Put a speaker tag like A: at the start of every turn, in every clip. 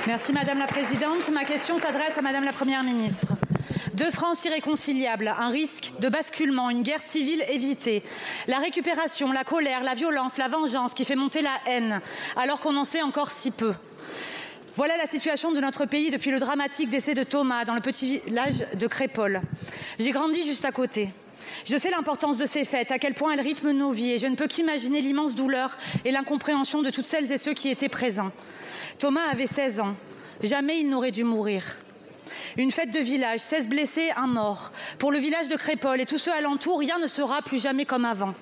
A: Merci Madame la Présidente. Ma question s'adresse à Madame la Première ministre. Deux France irréconciliables, un risque de basculement, une guerre civile évitée, la récupération, la colère, la violence, la vengeance qui fait monter la haine, alors qu'on en sait encore si peu. Voilà la situation de notre pays depuis le dramatique décès de Thomas dans le petit village de Crépol. J'ai grandi juste à côté. Je sais l'importance de ces fêtes, à quel point elles rythment nos vies, et je ne peux qu'imaginer l'immense douleur et l'incompréhension de toutes celles et ceux qui étaient présents. Thomas avait 16 ans. Jamais il n'aurait dû mourir. Une fête de village, 16 blessés, un mort. Pour le village de Crépol et tous ceux alentours, rien ne sera plus jamais comme avant.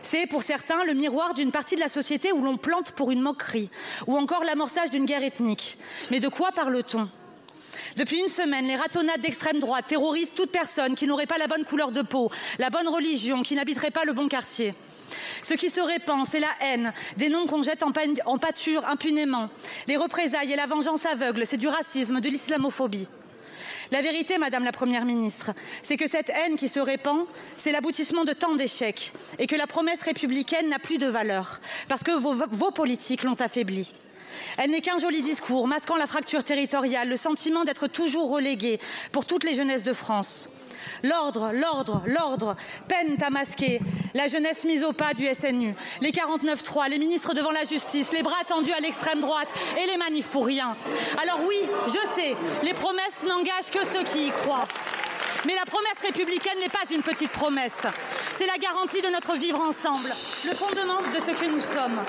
A: C'est, pour certains, le miroir d'une partie de la société où l'on plante pour une moquerie, ou encore l'amorçage d'une guerre ethnique. Mais de quoi parle-t-on ? Depuis une semaine, les ratonnades d'extrême droite terrorisent toute personne qui n'aurait pas la bonne couleur de peau, la bonne religion, qui n'habiterait pas le bon quartier. Ce qui se répand, c'est la haine, des noms qu'on jette en pâture impunément. Les représailles et la vengeance aveugle, c'est du racisme, de l'islamophobie. La vérité, Madame la Première ministre, c'est que cette haine qui se répand, c'est l'aboutissement de tant d'échecs et que la promesse républicaine n'a plus de valeur parce que vos politiques l'ont affaiblie. Elle n'est qu'un joli discours masquant la fracture territoriale, le sentiment d'être toujours relégué pour toutes les jeunesses de France. L'ordre, l'ordre, l'ordre peinent à masquer la jeunesse mise au pas du SNU, les 49.3, les ministres devant la justice, les bras tendus à l'extrême droite et les manifs pour rien. Alors oui, je sais, les promesses n'engagent que ceux qui y croient. Mais la promesse républicaine n'est pas une petite promesse. C'est la garantie de notre vivre ensemble, le fondement de ce que nous sommes.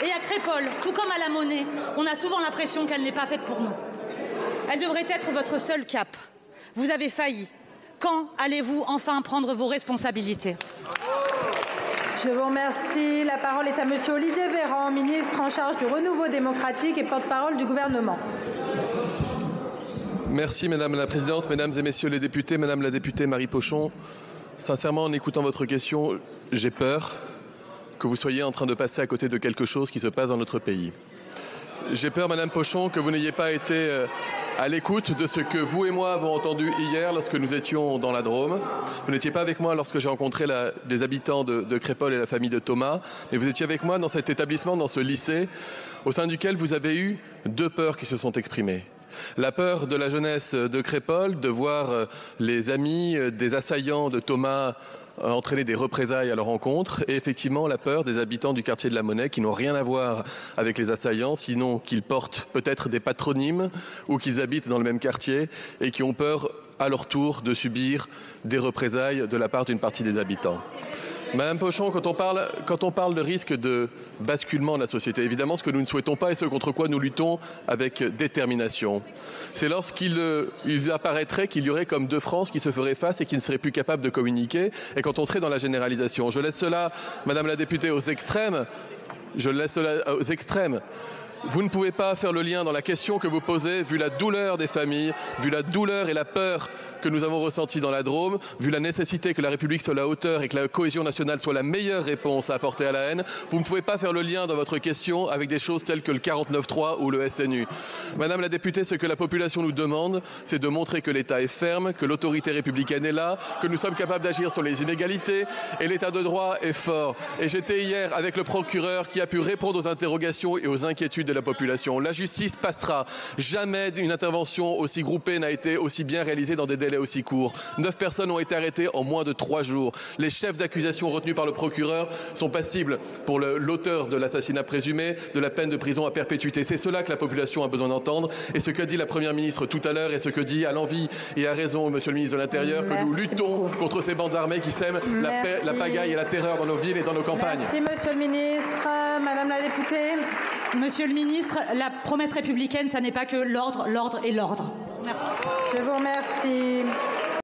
A: Et à Crépol, tout comme à la Monnaie, on a souvent l'impression qu'elle n'est pas faite pour nous. Elle devrait être votre seul cap. Vous avez failli. Quand allez-vous enfin prendre vos responsabilités ?
B: Je vous remercie. La parole est à Monsieur Olivier Véran, ministre en charge du renouveau démocratique et porte-parole du gouvernement.
C: Merci Madame la Présidente, Mesdames et Messieurs les députés, Madame la députée Marie Pochon. Sincèrement, en écoutant votre question, j'ai peur que vous soyez en train de passer à côté de quelque chose qui se passe dans notre pays. J'ai peur, Madame Pochon, que vous n'ayez pas été à l'écoute de ce que vous et moi avons entendu hier lorsque nous étions dans la Drôme. Vous n'étiez pas avec moi lorsque j'ai rencontré les habitants de Crépol et la famille de Thomas, mais vous étiez avec moi dans cet établissement, dans ce lycée, au sein duquel vous avez eu deux peurs qui se sont exprimées. La peur de la jeunesse de Crépol, de voir les amis des assaillants de Thomas entraîner des représailles à leur encontre, et effectivement la peur des habitants du quartier de la Monnaie qui n'ont rien à voir avec les assaillants, sinon qu'ils portent peut-être des patronymes ou qu'ils habitent dans le même quartier et qui ont peur à leur tour de subir des représailles de la part d'une partie des habitants. Madame Pochon, quand on parle de risque de basculement de la société, évidemment ce que nous ne souhaitons pas et ce contre quoi nous luttons avec détermination, c'est lorsqu'il apparaîtrait qu'il y aurait comme deux France qui se feraient face et qui ne seraient plus capables de communiquer, et quand on serait dans la généralisation. Je laisse cela, Madame la députée, aux extrêmes. Vous ne pouvez pas faire le lien dans la question que vous posez, vu la douleur des familles, vu la douleur et la peur que nous avons ressenties dans la Drôme, vu la nécessité que la République soit à la hauteur et que la cohésion nationale soit la meilleure réponse à apporter à la haine. Vous ne pouvez pas faire le lien dans votre question avec des choses telles que le 49.3 ou le SNU. Madame la députée, ce que la population nous demande, c'est de montrer que l'État est ferme, que l'autorité républicaine est là, que nous sommes capables d'agir sur les inégalités et l'État de droit est fort. Et j'étais hier avec le procureur qui a pu répondre aux interrogations et aux inquiétudes de la population. La justice passera. Jamais une intervention aussi groupée n'a été aussi bien réalisée dans des délais aussi courts. 9 personnes ont été arrêtées en moins de 3 jours. Les chefs d'accusation retenus par le procureur sont passibles pour l'auteur de l'assassinat présumé de la peine de prison à perpétuité. C'est cela que la population a besoin d'entendre. Et ce que dit la Première ministre tout à l'heure et ce que dit à l'envi et à raison Monsieur le ministre de l'Intérieur, que nous luttons contre ces bandes armées qui sèment la pagaille et la terreur dans nos villes et dans nos campagnes.
B: Merci Monsieur le ministre. Madame la députée.
A: Monsieur le ministre, la promesse républicaine, ça n'est pas que l'ordre, l'ordre et l'ordre.
B: Je vous remercie.